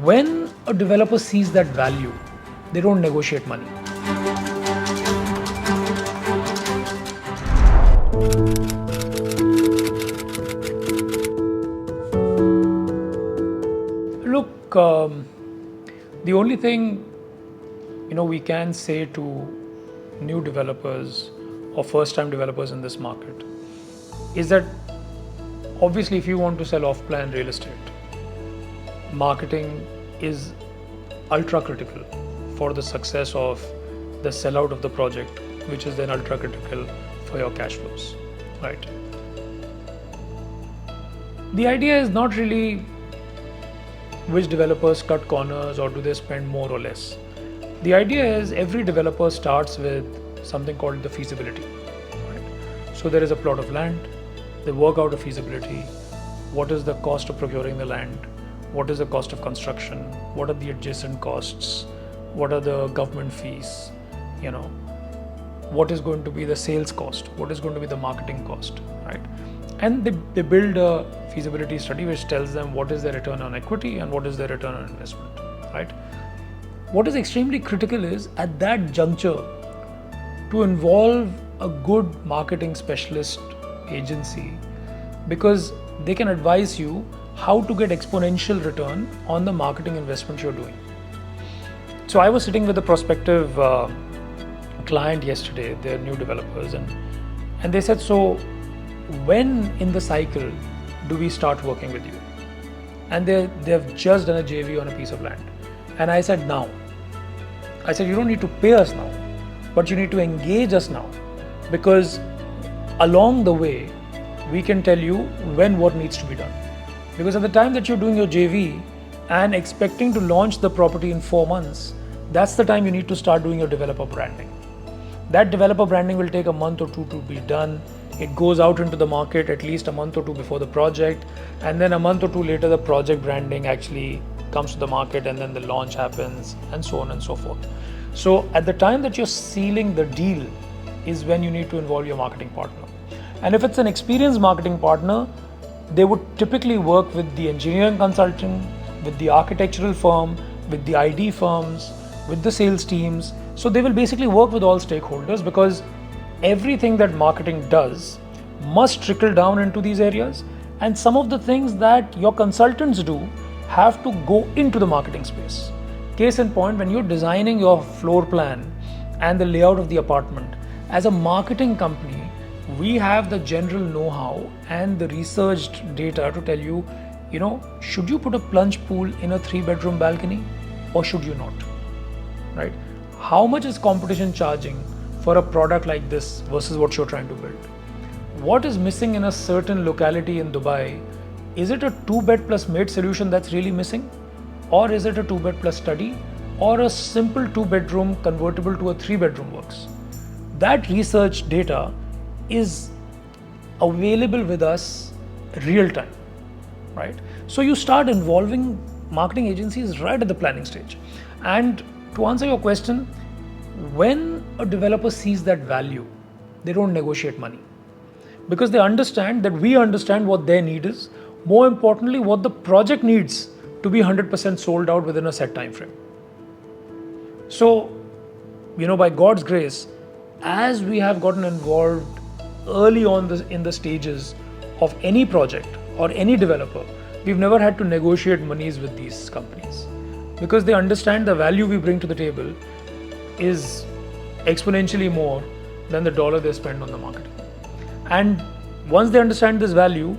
When a developer sees that value, they don't negotiate money. Look, the only thing we can say to new developers or first-time developers in this market is that obviously if you want to sell off-plan real estate, marketing is ultra critical for the success of the sellout of the project, which is then ultra critical for your cash flows, right? The idea is not really which developers cut corners or do they spend more or less. The idea is every developer starts with something called the feasibility, right? So there is a plot of land, they work out a feasibility. What is the cost of procuring the land? What is the cost of construction? What are the adjacent costs? What are the government fees? What is going to be the sales cost? What is going to be the marketing cost, right? And they build a feasibility study which tells them what is their return on equity and what is their return on investment, right? What is extremely critical is at that juncture to involve a good marketing specialist agency, because they can advise you how to get exponential return on the marketing investment you're doing. So I was sitting with a prospective client yesterday, they're new developers, and they said, so when in the cycle do we start working with you? And they've just done a JV on a piece of land. And I said, now. I said, you don't need to pay us now, but you need to engage us now, because along the way, we can tell you when what needs to be done. Because at the time that you're doing your JV and expecting to launch the property in 4 months, that's the time you need to start doing your developer branding. That developer branding will take a month or two to be done. It goes out into the market at least a month or two before the project, and then a month or two later the project branding actually comes to the market, and then the launch happens, and so on and so forth. So at the time that you're sealing the deal is when you need to involve your marketing partner. And if it's an experienced marketing partner, they would typically work with the engineering consultant, with the architectural firm, with the ID firms, with the sales teams. So they will basically work with all stakeholders, because everything that marketing does must trickle down into these areas, and some of the things that your consultants do have to go into the marketing space. Case in point, when you're designing your floor plan and the layout of the apartment, as a marketing company, we have the general know-how and the researched data to tell you, should you put a plunge pool in a 3-bedroom balcony or should you not, right? How much is competition charging for a product like this versus what you're trying to build? What is missing in a certain locality in Dubai? Is it a 2-bed plus maid solution that's really missing? Or is it a 2-bed plus study? Or a simple 2-bedroom convertible to a 3-bedroom works? That research data is available with us real time, right? So you start involving marketing agencies right at the planning stage. And to answer your question, when a developer sees that value, they don't negotiate money, because they understand that we understand what their need is. More importantly, what the project needs to be 100% sold out within a set time frame. So, by God's grace, as we have gotten involved early on in the stages of any project or any developer, we've never had to negotiate monies with these companies, because they understand the value we bring to the table is exponentially more than the dollar they spend on the marketing. And once they understand this value,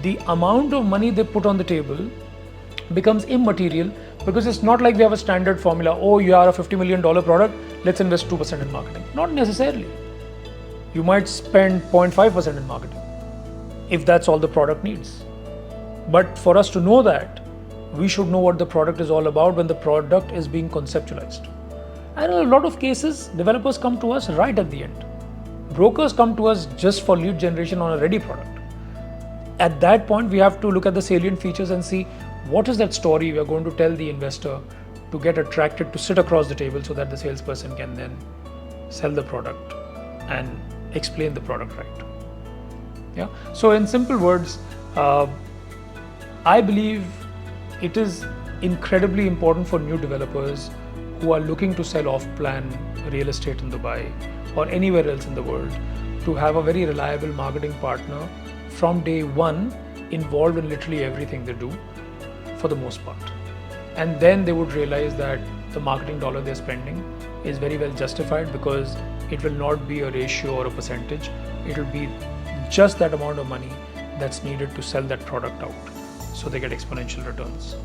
the amount of money they put on the table becomes immaterial, because it's not like we have a standard formula. Oh, you are a $50 million product, let's invest 2% in marketing. Not necessarily. You might spend 0.5% in marketing if that's all the product needs. But for us to know that, we should know what the product is all about when the product is being conceptualized. And in a lot of cases, developers come to us right at the end. Brokers come to us just for lead generation on a ready product. At that point, we have to look at the salient features and see what is that story we are going to tell the investor to get attracted to sit across the table, so that the salesperson can then sell the product and explain the product right. Yeah. So in simple words, I believe it is incredibly important for new developers who are looking to sell off-plan real estate in Dubai or anywhere else in the world to have a very reliable marketing partner from day one involved in literally everything they do for the most part. And then they would realize that the marketing dollar they're spending is very well justified because it will not be a ratio or a percentage. It will be just that amount of money that's needed to sell that product out. So they get exponential returns.